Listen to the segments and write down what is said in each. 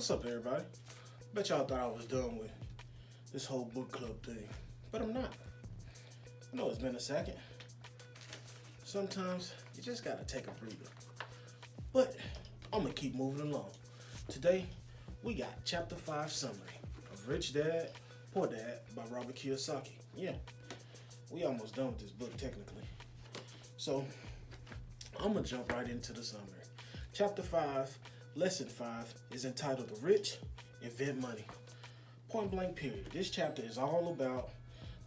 What's up, everybody? Bet y'all thought I was done with this whole book club thing, but I'm not. I know it's been a second. Sometimes you just gotta take a breather. But I'm gonna keep moving along. Today, we got Chapter 5 Summary of Rich Dad, Poor Dad by Robert Kiyosaki. Yeah, we almost done with this book technically. So, I'm gonna jump right into the summary. Chapter 5, Lesson 5 is entitled The Rich Invent Money. Point blank period. This chapter is all about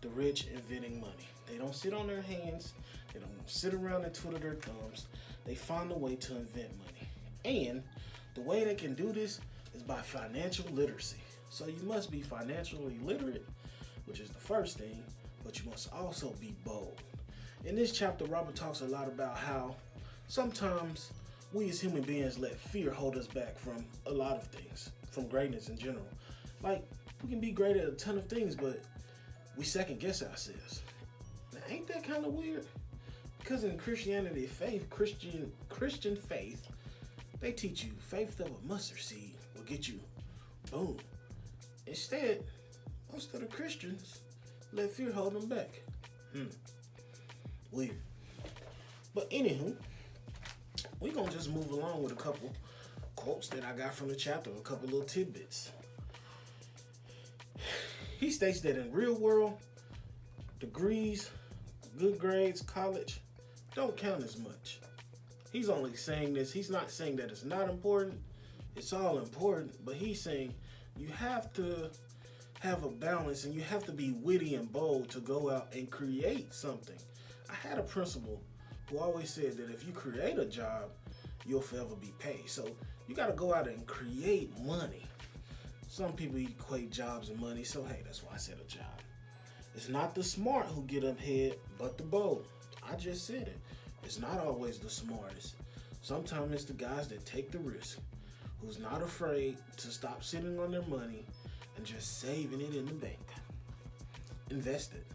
the rich inventing money. They don't sit on their hands. They don't sit around and twiddle their thumbs. They find a way to invent money. And the way they can do this is by financial literacy. So you must be financially literate, which is the first thing, but you must also be bold. In this chapter, Robert talks a lot about how sometimes we as human beings let fear hold us back from a lot of things, from greatness in general. Like, we can be great at a ton of things, but we second guess ourselves. Now, ain't that kind of weird? Because in Christianity, Christian faith, they teach you faith of a mustard seed will get you boom. Instead, most of the Christians let fear hold them back. Weird. But anywho, we're going to just move along with a couple quotes that I got from the chapter, a couple little tidbits. He states that in real world, degrees, good grades, college, don't count as much. He's only saying this. He's not saying that it's not important. It's all important. But he's saying you have to have a balance and you have to be witty and bold to go out and create something. I had a principal who always said that if you create a job, you'll forever be paid. So you got to go out and create money. Some people equate jobs and money, so hey, that's why I said a job. It's not the smart who get ahead, but the bold. I just said it. It's not always the smartest. Sometimes it's the guys that take the risk, who's not afraid to stop sitting on their money and just saving it in the bank. Invest it.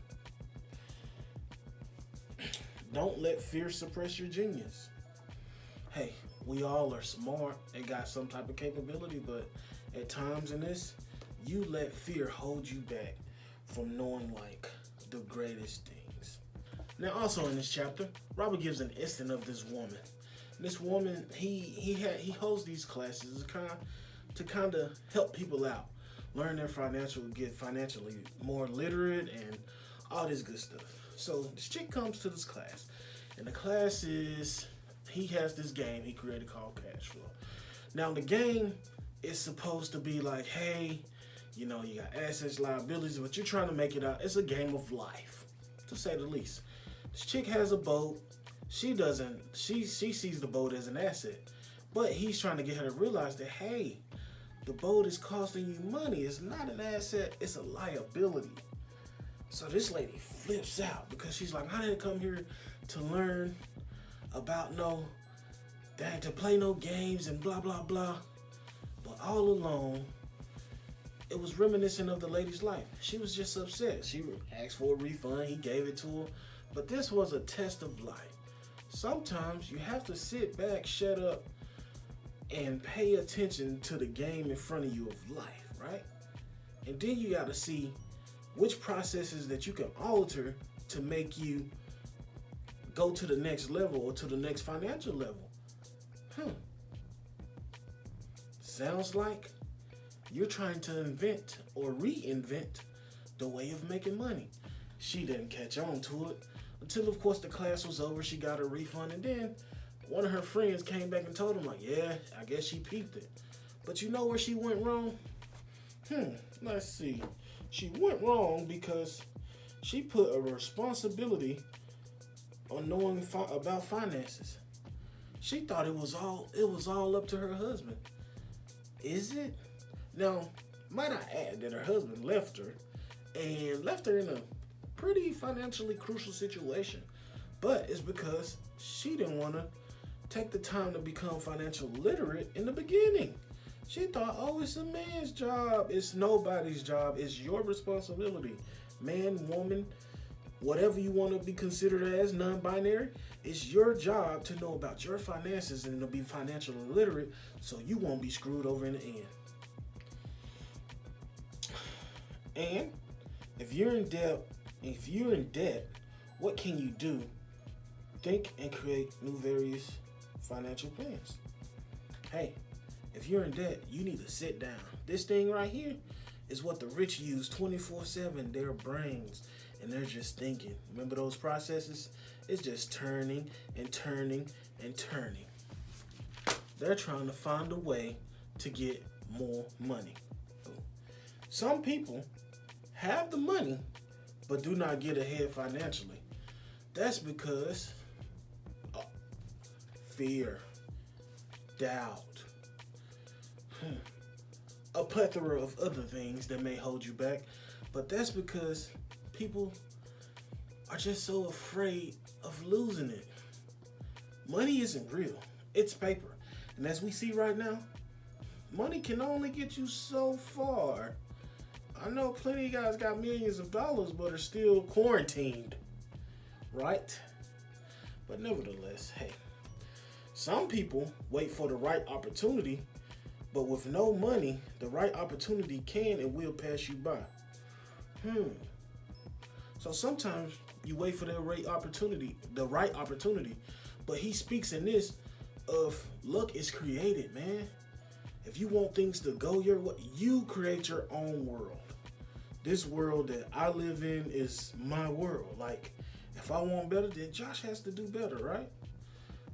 Don't let fear suppress your genius. Hey, we all are smart and got some type of capability, but at times in this, you let fear hold you back from knowing like the greatest things. Now also in this chapter, Robert gives an instant of this woman. This woman, he holds these classes to kind of help people out, learn their get financially more literate and all this good stuff. So this chick comes to this class, and the class is, he has this game he created called Cash Flow. Now the game is supposed to be like, hey, you know, you got assets, liabilities, but you're trying to make it out. It's a game of life, to say the least. This chick has a boat. She sees the boat as an asset, but he's trying to get her to realize that, hey, the boat is costing you money. It's not an asset, it's a liability. So this lady flips out because she's like, I didn't come here to learn about to play no games and blah, blah, blah. But all along, it was reminiscent of the lady's life. She was just upset. She asked for a refund. He gave it to her. But this was a test of life. Sometimes you have to sit back, shut up, and pay attention to the game in front of you of life, right? And then you got to see which processes that you can alter to make you go to the next level or to the next financial level. Sounds like you're trying to invent or reinvent the way of making money. She didn't catch on to it until, of course, the class was over. She got a refund, and then one of her friends came back and told him, like, yeah, I guess she peeped it. But you know where she went wrong? Let's see. She went wrong because she put a responsibility on knowing about finances. She thought it was all up to her husband. Is it? Now, might I add that her husband left her in a pretty financially crucial situation. But it's because she didn't want to take the time to become financially literate in the beginning. She thought, oh, it's a man's job. It's nobody's job. It's your responsibility. Man, woman, whatever you want to be considered as, non-binary, it's your job to know about your finances and to be financially literate so you won't be screwed over in the end. And if you're in debt, what can you do? Think and create new various financial plans. Hey, if you're in debt, you need to sit down. This thing right here is what the rich use 24/7, their brains, and they're just thinking. Remember those processes? It's just turning and turning and turning. They're trying to find a way to get more money. Some people have the money, but do not get ahead financially. That's because fear, doubt, a plethora of other things that may hold you back. But that's because people are just so afraid of losing it. Money isn't real. It's paper. And as we see right now, money can only get you so far. I know plenty of guys got millions of dollars but are still quarantined, right? But nevertheless, hey, some people wait for the right opportunity, but with no money, the right opportunity can and will pass you by. So sometimes you wait for the right opportunity, but he speaks in this of luck is created, man. If you want things to go your way, you create your own world. This world that I live in is my world. Like, if I want better, then Josh has to do better, right?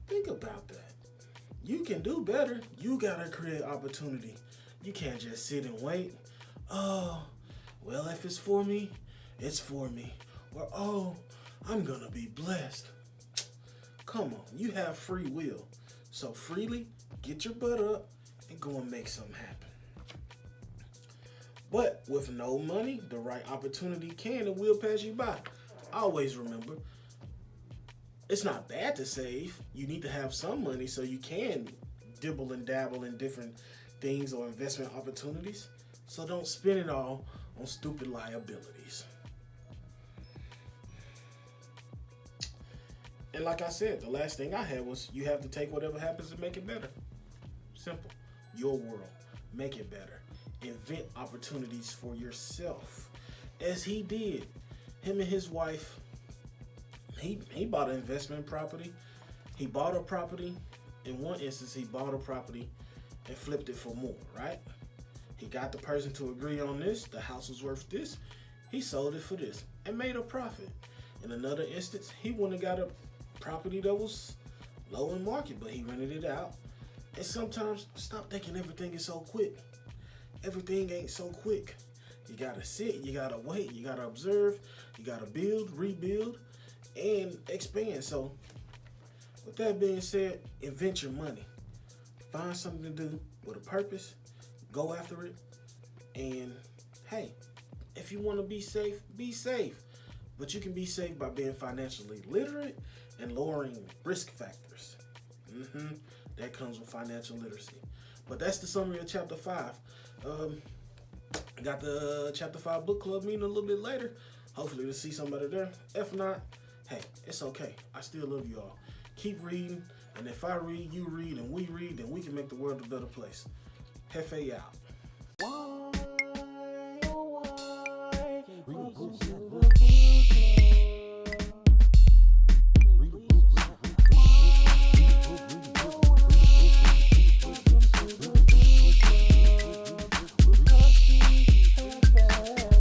Think about that. You can do better. You gotta create opportunity. You can't just sit and wait. Oh, well, if it's for me, it's for me. Or, oh, I'm gonna be blessed. Come on, you have free will. So freely get your butt up and go and make something happen. But with no money, the right opportunity can and will pass you by. Always remember, it's not bad to save. You need to have some money so you can dibble and dabble in different things or investment opportunities. So don't spend it all on stupid liabilities. And like I said, the last thing I had was you have to take whatever happens and make it better. Simple. Your world. Make it better. Invent opportunities for yourself. As he did. Him and his wife, he bought an investment property. He bought a property. In one instance, he bought a property and flipped it for more, right? He got the person to agree on this. The house was worth this. He sold it for this and made a profit. In another instance, he went and got a property that was low in market, but he rented it out. And sometimes, stop thinking everything is so quick. Everything ain't so quick. You gotta sit, you gotta wait, you gotta observe, you gotta build, rebuild, and expand. So, with that being said, invent your money. Find something to do with a purpose, go after it, and hey, if you wanna be safe, be safe. But you can be safe by being financially literate and lowering risk factors. That comes with financial literacy. But that's the summary of chapter 5. I got the chapter 5 book club meeting a little bit later. Hopefully we'll see somebody there. If not, hey, it's okay. I still love you all. Keep reading, and if I read, you read, and we read, then we can make the world a better place. Hefe out.